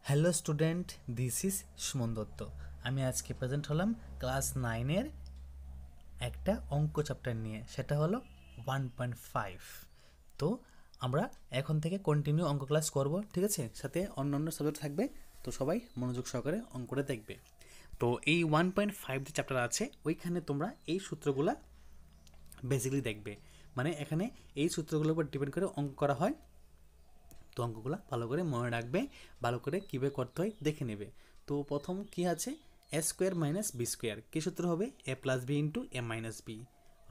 Hello student, this is Suman Dutta. আমি আজকে present হলাম ক্লাস 9-এর একটা অঙ্ক চ্যাপ্টার নিয়ে, সেটা হলো 1.5। তো আমরা এখন থেকে কন্টিনিউ অঙ্ক ক্লাস করব, ঠিক আছে? সাথে অন্য সাবজেক্ট থাকবে, তো সবাই মনোযোগ সহকারে অঙ্কটা দেখবে। তো এই 1.5 যে চ্যাপ্টার আছে ওইখানে তোমরা এই সূত্রগুলা বেসিক্যালি দেখবে, মানে এখানে এই সূত্রগুলোর উপর ডিপেন্ড করে অঙ্ক করা হয়। তো অঙ্কগুলো ভালো করে মনে রাখবে, ভালো করে কীভাবে করতে হয় দেখে নেবে। তো প্রথম কি আছে, A square minus B square, কী সূত্র হবে? A plus B into A minus B,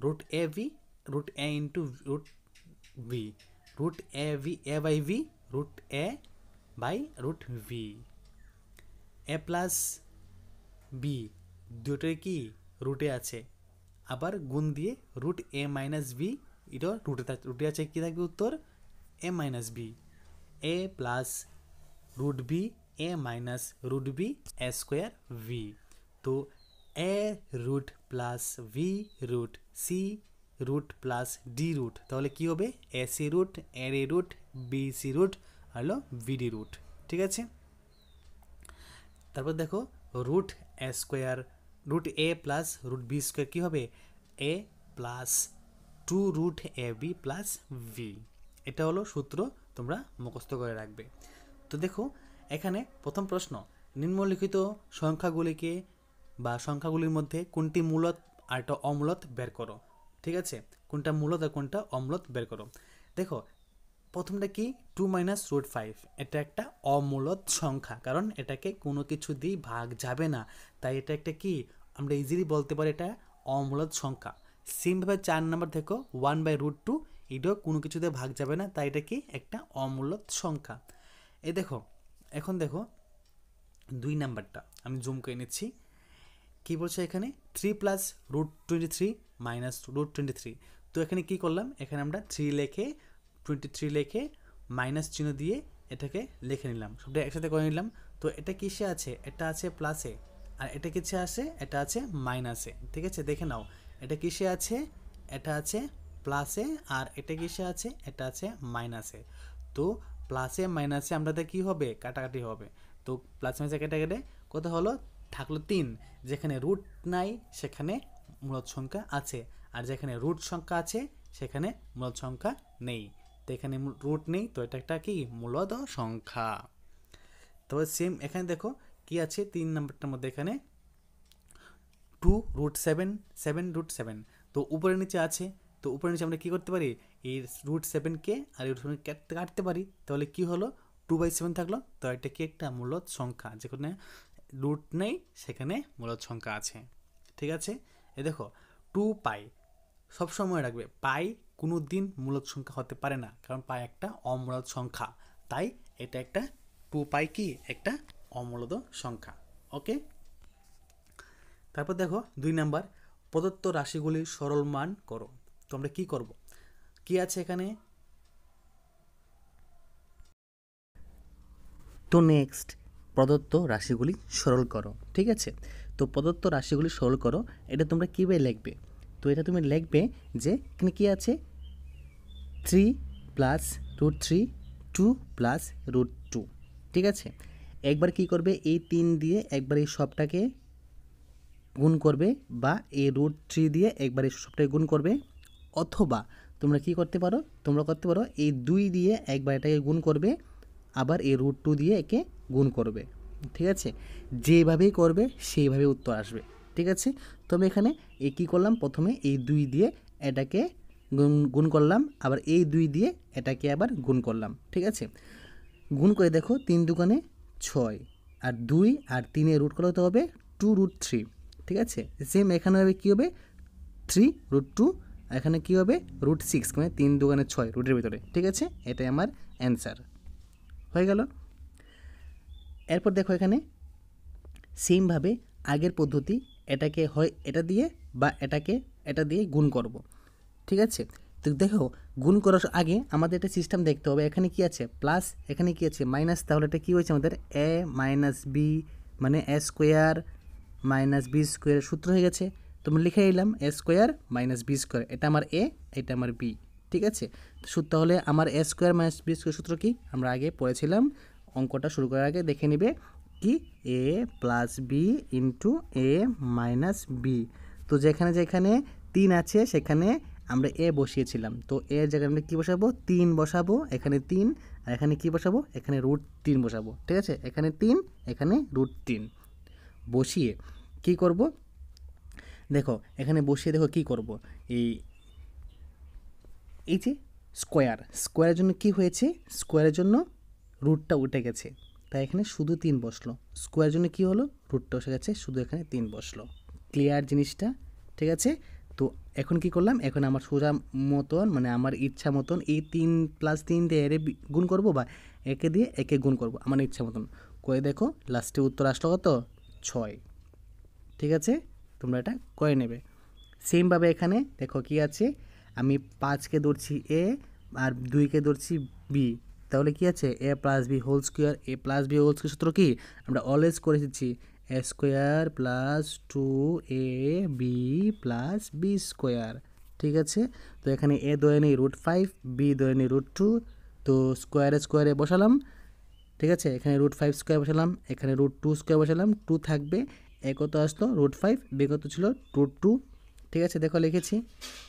root A V, root A into root V, root A by V, root A by root V. A plus B দুটোই কি রুটে আছে, আবার গুণ দিয়ে রুট এ মাইনাস বি, এটা রুটে আছে, কী থাকবে উত্তর? A minus B. A plus root B A minus root B A square V. तो A root plus V root C root plus D root, তাহলে কি হবে? এ সি রুট, এর A root, B C root, হলো VD root, ঠিক আছে? তারপর দেখো root A square, root A plus root B square কী হবে? A plus 2 root A B plus V. এটা হলো সূত্র, তোমরা মুখস্থ করে রাখবে। তো দেখো এখানে প্রথম প্রশ্ন, নিম্নলিখিত সংখ্যাগুলিকে বা সংখ্যাগুলির মধ্যে কোনটি মূলত আর একটা অমূলত বের করো, ঠিক আছে? কোনটা মূলত আর কোনটা অমূলত বের করো। দেখো প্রথমটা কি, 2 মাইনাস রুট 5, এটা একটা অমূলত সংখ্যা, কারণ এটাকে কোনো কিছু দিয়ে ভাগ যাবে না, তাই এটা একটা কি, আমরা ইজিলি বলতে পারি এটা অমূলত সংখ্যা। সেমভাবে 4 নাম্বার দেখো 1/√2, এটাও কোনো কিছু দিয়ে ভাগ যাবে না, তাই এটা কি একটা অমূলত সংখ্যা। এই দেখো এখন দেখো 2 নাম্বারটা আমি জুম করে নিচ্ছি, কী বলছে এখানে? 3 প্লাস রুট 23 মাইনাস রুট 23। তো এখানে কি করলাম, এখানে আমরা 3 লেখে 23 লেখে মাইনাস চিহ্ন দিয়ে এটাকে লিখে নিলাম, সবটা একসাথে করে নিলাম। তো এটা কিসে আছে? এটা আছে প্লাসে, আর এটা কিসে আছে? এটা আছে মাইনাসে, ঠিক আছে? দেখে নাও এটা কিসে আছে? এটা আছে প্লাসে, আর এটা কিসে আছে? এটা আছে মাইনাসে। তো প্লাসে মাইনাসে আমাদের কী হবে? কাটাকাটি হবে। তো প্লাস মাইনাসে কেটে কেটে কত হলো? থাকলো 3। যেখানে রুট নাই সেখানে মূলত সংখ্যা আছে, আর যেখানে রুট সংখ্যা আছে সেখানে মূলত সংখ্যা নেই। তো এখানে রুট নেই, তো এটা একটা কি মূলত সংখ্যা। তবে সেম এখানে দেখো কি আছে 3 নম্বরটার মধ্যে, এখানে 2 রুট 7, 7 রুট 7। তো উপরে নিচে আছে, তো উপরে নিচে আমরা কী করতে পারি? এই রুট 7কে আর এই রুট 7 কাটতে পারি, তাহলে কি হলো? 2/7 থাকলো। তো এটা কি একটা মূলত সংখ্যা, যেখানে রুট নেই সেখানে মূলত সংখ্যা আছে, ঠিক আছে? এ দেখো 2 পাই, সবসময় রাখবে পাই কোনো দিন মূলত সংখ্যা হতে পারে না, কারণ পাই একটা অমূলত সংখ্যা, তাই এটা একটা 2 পাই কি একটা অমূলত সংখ্যা। ওকে, তারপর দেখো 2 নাম্বার, প্রদত্ত রাশিগুলির সরল মান করো। তো আমরা কি করব? কি আছে এখানে? তো নেক্সট প্রদত্ত রাশিগুলি সরল করো, ঠিক আছে? তো প্রদত্ত রাশিগুলি সরল করো, এটা তোমরা কীভাবে লিখবে? তো এটা তুমি লিখবে যে এখানে কী আছে? 3 প্লাস রুট 3, 2 প্লাস রুট 2, ঠিক আছে? একবার কি করবে? এই 3 দিয়ে একবার এই সবটাকে গুণ করবে, বা এই রুট 3 দিয়ে একবার এই সবটাকে গুণ করবে, অথবা তোমরা কি করতে পারো? তোমরা করতে পারো এই 2 দিয়ে একবার এটাকে গুণ করবে, আবার এই রুট 2 দিয়ে একে গুণ করবে, ঠিক আছে? যেভাবেই করবে সেইভাবে উত্তর আসবে, ঠিক আছে? তো আমি এখানে এই কী করলাম, প্রথমে এই 2 দিয়ে এটাকে গুণ করলাম, আবার এই 2 দিয়ে এটাকে আবার গুণ করলাম, ঠিক আছে? গুণ করে দেখো 3 দুগুণে 6, আর 2 আর 3 রুট করতে হবে 2 রুট 3, ঠিক আছে? সেম এখানে হবে কী হবে? 3 রুট 2, এখানে কী হবে? রুট 6, মানে 3 দুগুণে 6 রুটের ভিতরে, ঠিক আছে? এটাই আমার অ্যান্সার হয়ে গেল। এরপর দেখো এখানে সেমভাবে আগের পদ্ধতি, এটাকে হয় এটা দিয়ে বা এটাকে এটা দিয়ে গুণ করব, ঠিক আছে? তো দেখো গুণ করার আগে আমাদের একটা সিস্টেম দেখতে হবে, এখানে কি আছে? প্লাস, এখানে কি আছে? মাইনাস। তাহলে এটা কী হয়েছে আমাদের? এ মাইনাস বি, মানে এ স্কোয়ার মাইনাস বি স্কোয়ার সূত্র হয়ে গেছে। তুমি লিখে নিলাম এ স্কোয়ার মাইনাস বি স্কোয়ার, এটা আমার এ, এটা আমার বি, ঠিক আছে? তাহলে আমার এ স্কোয়ার মাইনাস বি স্কোয়ার সূত্র কি? আমরা আগে পড়েছিলাম অঙ্কটা শুরু করার আগে দেখে নেবে কি এ plus B into A minus B. তো যেখানে যেখানে 3 আছে সেখানে আমরা এ বসিয়েছিলাম, তো এর জায়গায় আমরা কী বসাবো 3 বসাবো, এখানে 3 আর এখানে কী বসাবো এখানে √3 বসাবো। ঠিক আছে, এখানে 3 এখানে √3 বসিয়ে কি করব, দেখো এখানে বসিয়ে দেখো কি করব, এই যে স্কোয়ারের জন্য কি হয়েছে, স্কোয়ারের জন্য রুটটা উঠে গেছে, তাই এখানে শুধু 3 বসলো। স্কোয়ারের জন্য কি হলো, রুটটা বসে গেছে, শুধু এখানে 3 বসলো। ক্লিয়ার জিনিসটা? ঠিক আছে, তো এখন কি করলাম, এখন আমার সোজা মতন মানে আমার ইচ্ছা মতন এই 3 + 3 দিয়ে এর গুণ করব বা একে দিয়ে একে গুণ করব আমার ইচ্ছা মতন করে। দেখো লাস্টে উত্তর আসলো কত, 6। ঠিক আছে, তোমরা এটা করে নেবে। সেমভাবে এখানে দেখো কি আছে, আমি 5কে ধরছি এ আর 2কে ধরছি বি, তাহলে কি আছে এ প্লাস বি হোল স্কোয়ার। এ প্লাস বি হোল স্কোয়ার সূত্র কি আমরা অলওয়েজ করে এসেছি, এ স্কোয়ার প্লাস 2 এ বি প্লাস বি স্কোয়ার। ঠিক আছে, তো এখানে এ ধরে নিই √5, বি ধরে নিই √2, তো স্কোয়ারে বসালাম। ঠিক আছে, এখানে √5 স্কোয়ার বসালাম, এখানে √2 স্কোয়ার বসালাম, 2 থাকবে, এ কত আসলো √5, বি কত ছিল √2। ঠিক আছে, দেখো লিখেছি,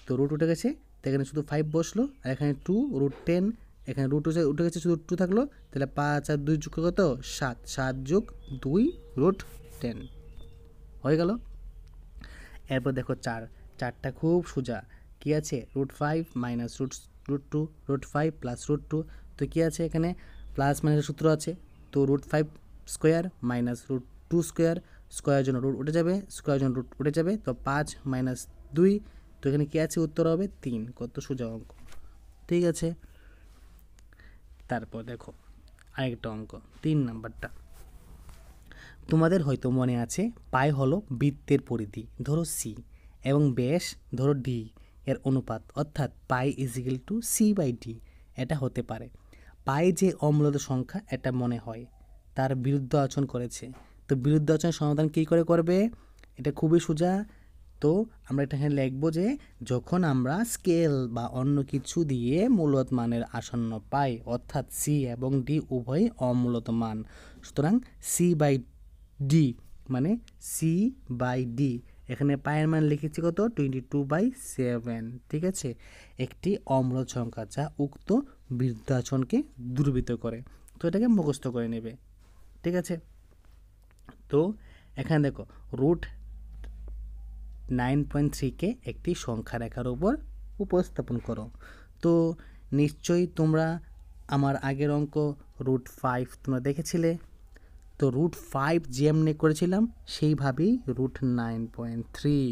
তো রুট উঠে গেছে, তো এখানে শুধু 5 বসলো, আর এখানে 2 √10, এখানে রুট উঠে গেছে, শুধু 2 থাকলো, তাহলে 5 আর 2 যোগ কত 7, 7 যোগ 2 √10 হয়ে গেল। এরপর দেখো 4টা খুব সোজা, কি আছে √5 মাইনাস √2, √5 প্লাস √2, তো কি আছে এখানে প্লাস মাইনাসের সূত্র আছে, তো √5 স্কোয়ার মাইনাস √2 স্কোয়ার, স্কোয়ারের জন্য রুট উঠে যাবে, স্কোয়ারের জন্য রুট উঠে যাবে, তো 5 মাইনাস 2, তো এখানে কী আছে উত্তর হবে 3। কত সোজা অঙ্ক। ঠিক আছে, তারপর দেখো আরেকটা অঙ্ক 3 নাম্বারটা। তোমাদের হয়তো মনে আছে পাই হলো বৃত্তের পরিধি ধরো সি এবং ব্যাস ধরো ডি এর অনুপাত, অর্থাৎ পাই = c/d। এটা হতে পারে পাই যে অমূলত সংখ্যা এটা মনে হয় তার বিরুদ্ধ আচরণ করেছে। তো বিরুদ্ধ আচরণ সমাধান কী করে করবে, এটা খুবই সোজা। তো আমরা এটা এখানে লিখব যে যখন আমরা স্কেল বা অন্য কিছু দিয়ে মূলত মানের আসন্ন পাই, অর্থাৎ সি এবং ডি উভয়ই অমূলত মান, সুতরাং c/d মানে c/d, এখানে পায়ের মান লিখেছি কত 22/7। ঠিক আছে, একটি অমূলত সংখ্যা যা উক্ত বিরুদ্ধ আচরণকে দুর্বৃত্ত করে। তো এটাকে মুখস্থ করে নেবে। ঠিক আছে, তো এখানে দেখো √9.3কে একটি সংখ্যা রেখার উপর উপস্থাপন করো। তো নিশ্চয়ই তোমরা আমার আগের অঙ্ক √5 তোমরা দেখেছিলে, তো √5 যেমনি করেছিলাম সেইভাবেই √9.3।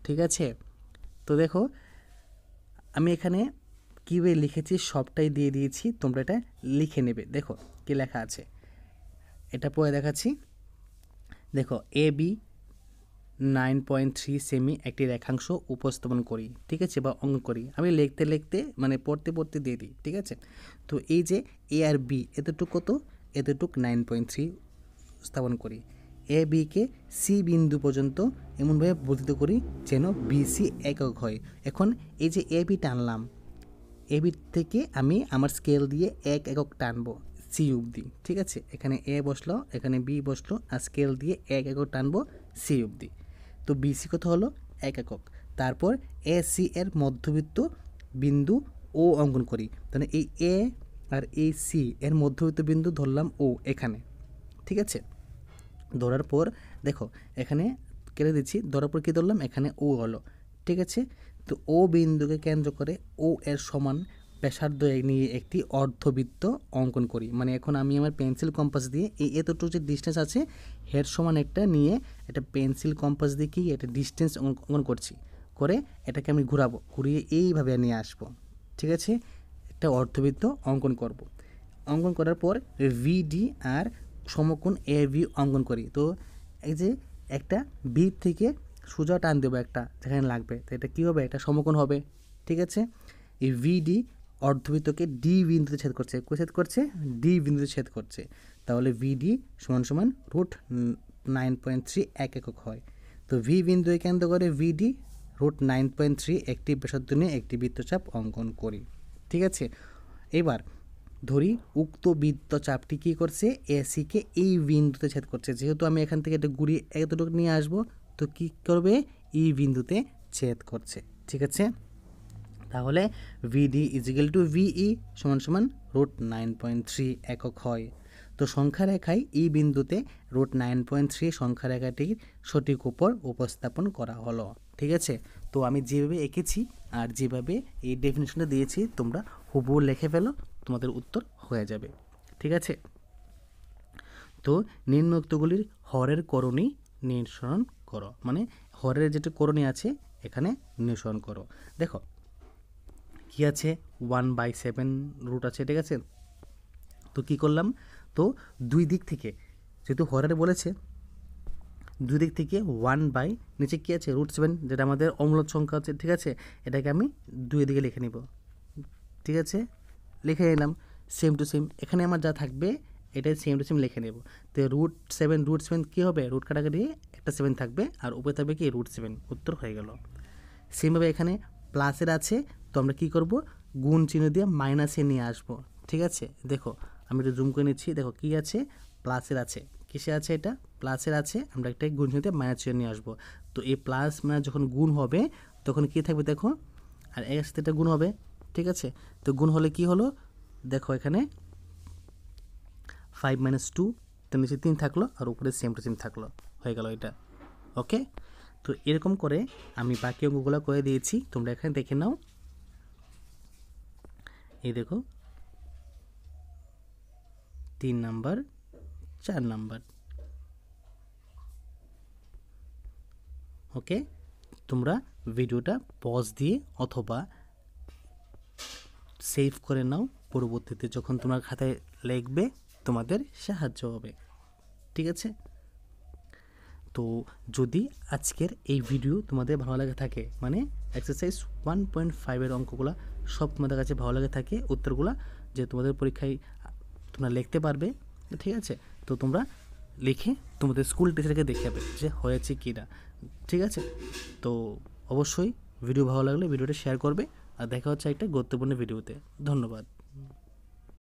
ঠিক আছে, তো দেখো আমি এখানে কীভাবে লিখেছি সবটাই দিয়ে দিয়েছি, তোমরা এটা লিখে নেবে। দেখো কি লেখা আছে, এটা পড়ে দেখাচ্ছি। দেখো এ বি 9.3 সেমি একটি রেখাংশ উপস্থাপন করি। ঠিক আছে, বা অঙ্কন করি, আমি লিখতে মানে পড়তে দিয়ে দিই। ঠিক আছে, তো এই যে এ আর বি এতটুকু কত, এতটুক 9.3 স্থাপন করি। এ বিকে সি বিন্দু পর্যন্ত এমনভাবে বর্ধিত করি যেন বিসি একক হয়। এখন এই যে এ বি টানলাম, এ বি থেকে আমি আমার স্কেল দিয়ে একক টানবো সি অবধি। ঠিক আছে, এখানে এ বসলো, এখানে বি বসলো, আর স্কেল দিয়ে একক টানবো সি অবধি। তো বিসি কত হলো 1 একক। তারপর এ সি এর মধ্যবিত্ত বিন্দু ও অঙ্কন করি, তাহলে এই এ আর এই সি এর মধ্যবিত্ত বিন্দু ধরলাম ও এখানে। ঠিক আছে, ধরার পর দেখো এখানে কেটে দিচ্ছি, ধরার পর কী ধরলাম এখানে ও হলো। ঠিক আছে, তো ও বিন্দুকে কেন্দ্র করে ও এর সমান ব্যাসার্ধ নিয়ে একটি অর্ধবৃত্ত অঙ্কন করি। মানে এখন আমি আমার পেন্সিল কম্পাস দিয়ে এই এতটুকু যে ডিস্টেন্স আছে হের সমান একটা নিয়ে এটা পেন্সিল কম্পাস দিয়ে কি এটা ডিস্টেন্স অঙ্কন করছি, করে এটাকে আমি ঘুরিয়ে এইভাবে নিয়ে আসবো। ঠিক আছে, একটা অর্ধবৃত্ত অঙ্কন করব। অঙ্কন করার পর ভিডি আর সমকোণ এ বি অঙ্কন করি। তো এই যে একটা বি থেকে সোজা টান দেবো একটা যেখানে লাগবে, তো এটা কী হবে, এটা সমকোণ হবে। ঠিক আছে, এই ভিডি অর্ধবৃত্তকে ডি বিন্দুতে ছেদ করছে, ডি বিন্দুতে ছেদ করছে, তাহলে ভিডি সমান সমান √9.3 1 একক হয়। তো ভি বিন্দুকে কেন্দ্র করে ভিডি √9.3 একটি ব্যাসার্ধ নিয়ে একটি বৃত্তচাপ অঙ্কন করি। ঠিক আছে, এবার ধরি উক্ত বৃত্তচাপটি কী করছে, এসিকে এই বিন্দুতে ছেদ করছে। যেহেতু আমি এখান থেকে এটা ঘুরিয়ে এতটুকু নিয়ে আসবো, তো কী করবে, এই বিন্দুতে ছেদ করছে। ঠিক আছে, তাহলে ভিডি ইজিক্যাল টু ভিই সমান সমান √9.3 একক হয়। তো সংখ্যা রেখায় এই বিন্দুতে √9.3 সংখ্যা রেখাটির সঠিক উপর উপস্থাপন করা হলো। ঠিক আছে, তো আমি যেভাবে এঁকেছি আর যেভাবে এই ডেফিনেশনটা দিয়েছি তোমরা হুবহু লিখে ফেলো, তোমাদের উত্তর হয়ে যাবে। ঠিক আছে, তো নিম্নোক্তগুলির হরের করণী নির্ধারণ করো, মানে হরের যেটা করণী আছে এখানে নির্ধারণ করো। দেখো কি আছে, 1/7 রুট আছে। ঠিক আছে, তো কি করলাম, তো দুই দিক থেকে যেহেতু হরের বলেছে, দুই দিক থেকে 1 বাই নিচে কী আছে √7, যেটা আমাদের অম্লত সংখ্যা আছে। ঠিক আছে, এটাকে আমি দুই দিকে লিখে নিব। ঠিক আছে, লিখে নিলাম সেম টু সেম, এখানে আমার যা থাকবে এটাই সেম টু সেম লিখে নেব। তো √7 কী হবে, রুট কাটাকাটি একটা 7 থাকবে আর উপরে থাকবে কি √7, উত্তর হয়ে গেল। সেমভাবে এখানে প্লাসের আছে, তো আমরা কী করব, গুণ চিহ্ন দিয়ে মাইনাসে নিয়ে আসবো। ঠিক আছে, দেখো আমি একটু জুম করে নিচ্ছি, দেখো কী আছে, প্লাসের আছে, কিসে আছে, এটা প্লাসের আছে, আমরা একটা গুণ চিহ্ন দিয়ে মাইনাস চিহ্ন নিয়ে আসবো। তো এই প্লাস মাইনাস যখন গুণ হবে তখন কী থাকবে, দেখো আর এর সাথে এটা গুণ হবে। ঠিক আছে, তো গুণ হলে কি হলো, দেখো এখানে 5 - 2, তো নিচে 3 থাকলো আর উপরে সেম টু সেম থাকলো, হয়ে গেল এটা। ওকে, তো এরকম করে আমি বাকি অঙ্কগুলো করে দিয়েছি, তোমরা এখানে দেখে নাও। এই দেখো 3 নাম্বার 4 নাম্বার। ওকে, তোমরা ভিডিওটা পজ দিয়ে অথবা সেভ করে নাও, পরবর্তীতে যখন তোমার খাতায় লিখবে তোমাদের সাহায্য হবে। ঠিক আছে, তো যদি আজকের এই ভিডিও তোমাদের ভালো লাগে থাকে, মানে এক্সারসাইজ 1.5 অঙ্কগুলো সব তোমাদের কাছে ভালো লাগে থাকে, উত্তরগুলো যে তোমাদের পরীক্ষায় তোমরা লিখতে পারবে। ঠিক আছে, তো তোমরা লিখে তোমাদের স্কুল টিচারকে দেখাবে যে হয়েছে কি না। ঠিক আছে, তো অবশ্যই ভিডিও ভালো লাগলে ভিডিওটা শেয়ার করবে, আর দেখা হচ্ছে একটা গুরুত্বপূর্ণ ভিডিওতে। ধন্যবাদ।